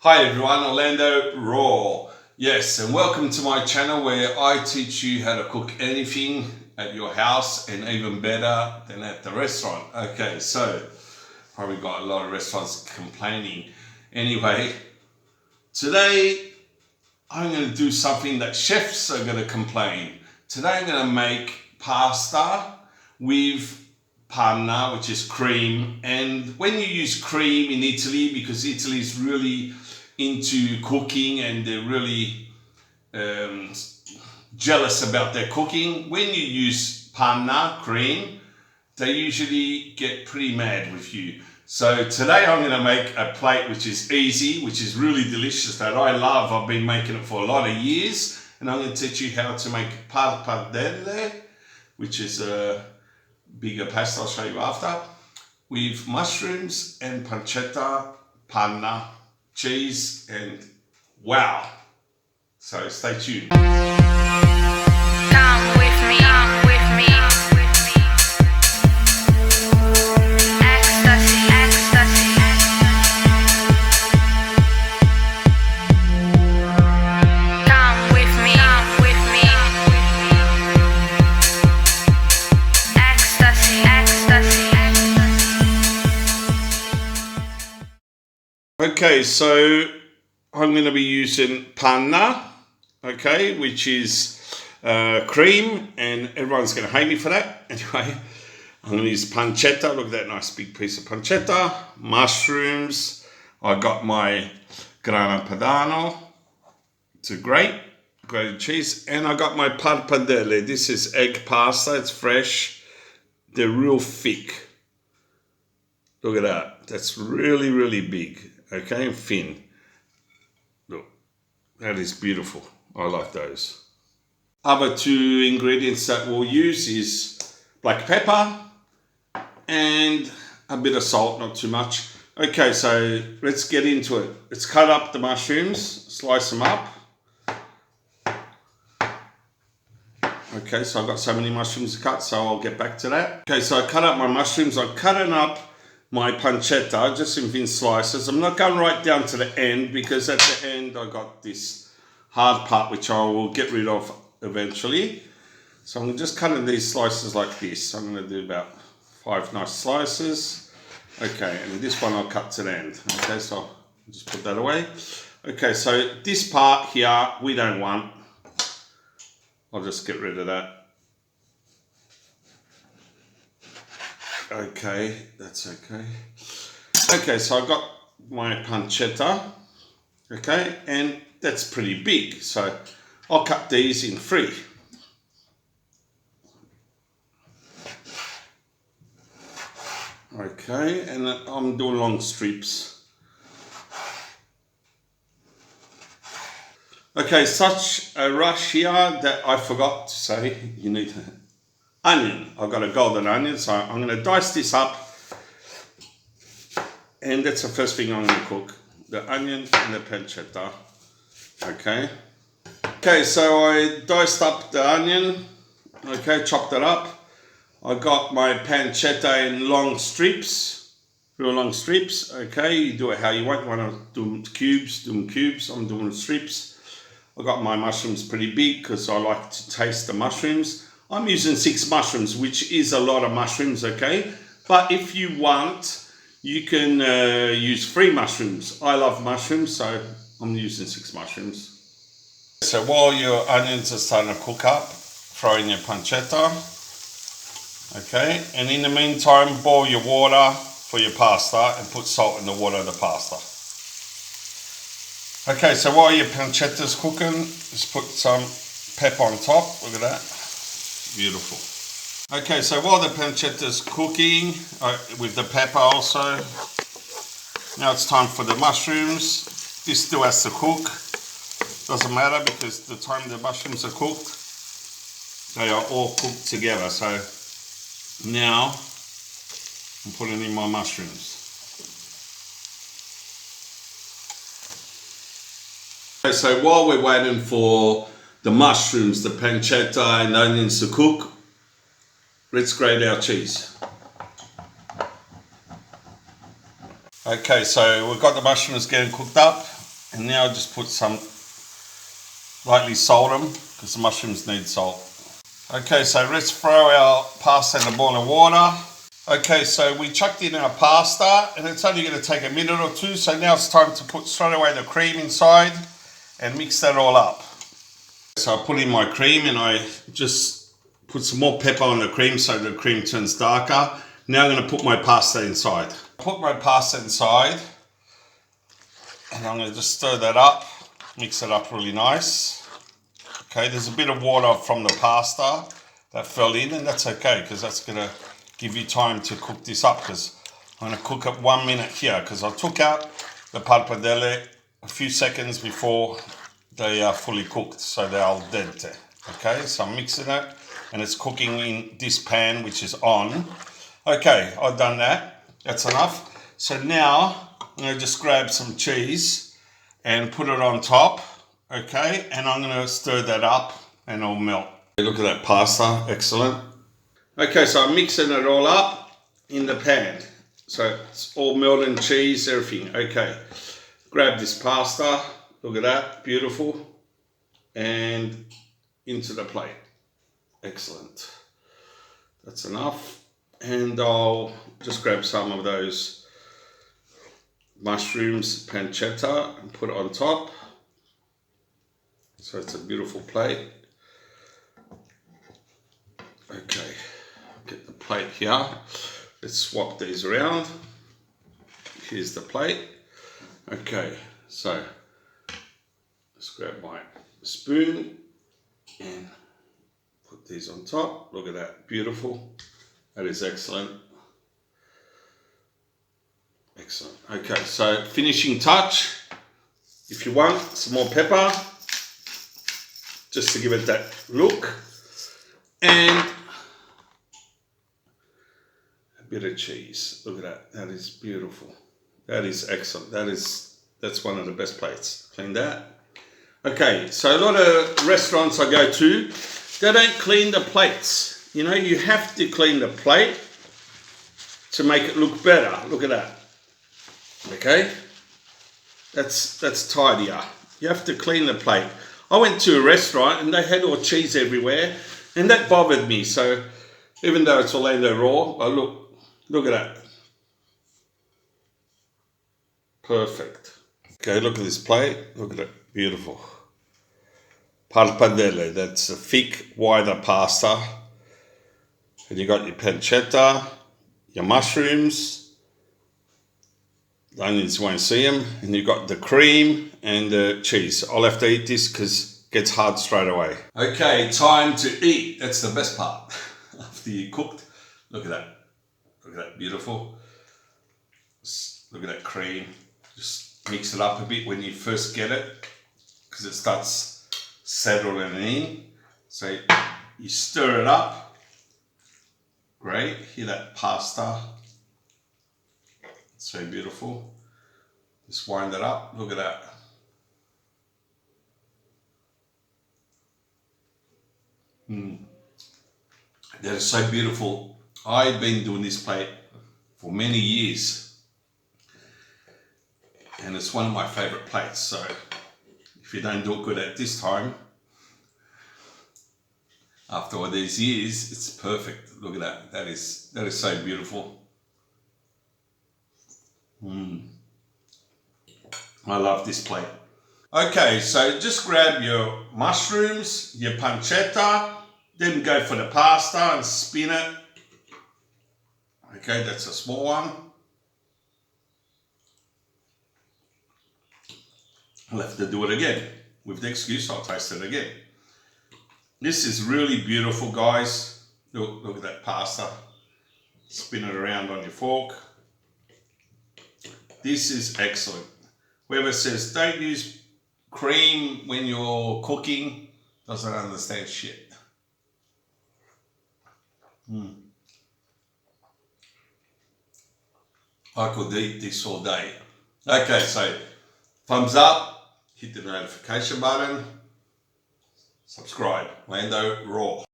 Hi everyone, Orlando Raw. Yes, and welcome to my channel where I teach you how to cook anything at your house and even better than at the restaurant. Okay, so probably got a lot of restaurants complaining. Anyway, today I'm going to do something that chefs are going to complain. Today I'm going to make pasta with panna, which is cream. And when you use cream in Italy, because Italy is really into cooking and they're really jealous about their cooking, when you use panna, cream, they usually get pretty mad with you. So today I'm going to make a plate which is easy, which is really delicious, that I love. I've been making it for a lot of years, and I'm going to teach you how to make pappardelle, which is a bigger pasta, I'll show you after, with mushrooms and pancetta, panna, cheese, and wow. So stay tuned. Come with me, ecstasy, ecstasy. Come with me, ecstasy, ecstasy. Okay, so I'm going to be using panna, okay, which is cream, and everyone's going to hate me for that. Anyway, I'm going to use pancetta. Look at that nice big piece of pancetta, mushrooms. I got my grana padano, it's a grated cheese, and I got my pappardelle. This is egg pasta, it's fresh, they're real thick. Look at that, that's really, really big, okay, and thin. Look, that is beautiful. I like those. Other two ingredients that we'll use is black pepper and a bit of salt, not too much. Okay, so let's get into it. Let's cut up the mushrooms, slice them up. Okay, so I've got so many mushrooms to cut, so I'll get back to that. Okay, so I cut up my mushrooms. I'm cutting up my pancetta just in thin slices. I'm not going right down to the end because at the end I got this hard part which I will get rid of eventually. So I'm just cutting these slices like this. I'm going to do about 5 nice slices. Okay, and this one I'll cut to the end. Okay, so I'll just put that away. Okay, so this part here we don't want. I'll just get rid of that. Okay, that's okay. Okay, so I've got my pancetta. Okay, and that's pretty big, so I'll cut these in 3. Okay, and I'm doing long strips. Okay, such a rush here that I forgot to say you need onion. I've got a golden onion, so I'm going to dice this up, and that's the first thing I'm going to cook, the onion and the pancetta. Okay. Okay, so I diced up the onion, okay, chopped it up. I got my pancetta in long strips, real long strips, okay. You do it how you want. You want to do them cubes, I'm doing strips. I got my mushrooms pretty big because I like to taste the mushrooms. I'm using 6 mushrooms, which is a lot of mushrooms, okay. But if you want, you can use 3 mushrooms. I love mushrooms, so I'm using 6 mushrooms. So while your onions are starting to cook up, throw in your pancetta. Okay, and in the meantime, boil your water for your pasta and put salt in the water of the pasta. Okay, so while your pancetta's cooking, just put some pepper on top. Look at that, beautiful. Okay, so while the pancetta's cooking, with the pepper also, now it's time for the mushrooms. This still has to cook. Doesn't matter because the time the mushrooms are cooked, they are all cooked together. So now I'm putting in my mushrooms. Okay, so while we're waiting for the mushrooms, the pancetta and onions to cook, let's grate our cheese. Okay, so we've got the mushrooms getting cooked up. And now just put some, lightly salt them, because the mushrooms need salt. Okay, so let's throw our pasta in a boil of water. Okay, so we chucked in our pasta, and it's only going to take a minute or two, so now it's time to put straight away the cream inside and mix that all up. So I put in my cream and I just put some more pepper on the cream so the cream turns darker. Now I'm going to put my pasta inside. Put my pasta inside and I'm going to just stir that up, mix it up really nice. Okay, there's a bit of water from the pasta that fell in, and that's okay because that's going to give you time to cook this up, because I'm going to cook it 1 minute here because I took out the pappardelle a few seconds before they are fully cooked, so they're al dente. Okay, so I'm mixing it and it's cooking in this pan which is on. Okay, I've done that. That's enough. So now I'm going to just grab some cheese and put it on top. Okay, and I'm going to stir that up and it'll melt. Look at that pasta, excellent. Okay, so I'm mixing it all up in the pan. So it's all melted cheese, everything. Okay, grab this pasta. Look at that, beautiful. And into the plate. Excellent. That's enough. And I'll just grab some of those mushrooms, pancetta, and put it on top. So it's a beautiful plate. Okay, get the plate here. Let's swap these around. Here's the plate. Okay, so let's grab my spoon and put these on top. Look at that, beautiful. That is excellent. Excellent. Okay, so finishing touch. If you want some more pepper, just to give it that look. And a bit of cheese. Look at that. That is beautiful. That is excellent. That's one of the best plates. Clean that. Okay, so a lot of restaurants I go to, they don't clean the plates. You know, you have to clean the plate to make it look better. Look at that. Okay? That's tidier. You have to clean the plate. I went to a restaurant and they had all cheese everywhere, and that bothered me. So even though it's Orlando raw, but look at that. Perfect. Okay, look at this plate. Look at it. Beautiful. Pappardelle, that's a thick, wider pasta. And you got your pancetta, your mushrooms. The onions, you won't see them. And you got the cream and the cheese. I'll have to eat this because it gets hard straight away. Okay, time to eat. That's the best part. After you cooked, look at that. Look at that, beautiful. Just look at that cream. Just mix it up a bit when you first get it, because it starts settling in. So you stir it up. Great. Hear that pasta. It's so beautiful. Just wind it up. Look at that. That is so beautiful. I've been doing this plate for many years, and it's one of my favorite plates. So if you don't do it good at this time, after all these years, it's perfect. Look at that. That is so beautiful. I love this plate. Okay, so just grab your mushrooms, your pancetta, then go for the pasta and spin it. Okay, that's a small one. I'll have to do it again. With the excuse, I'll taste it again. This is really beautiful, guys. Look at that pasta. Spin it around on your fork. This is excellent. Whoever says don't use cream when you're cooking doesn't understand shit. I could eat this all day. Okay, so thumbs up, hit the notification button, subscribe. Lando Raw.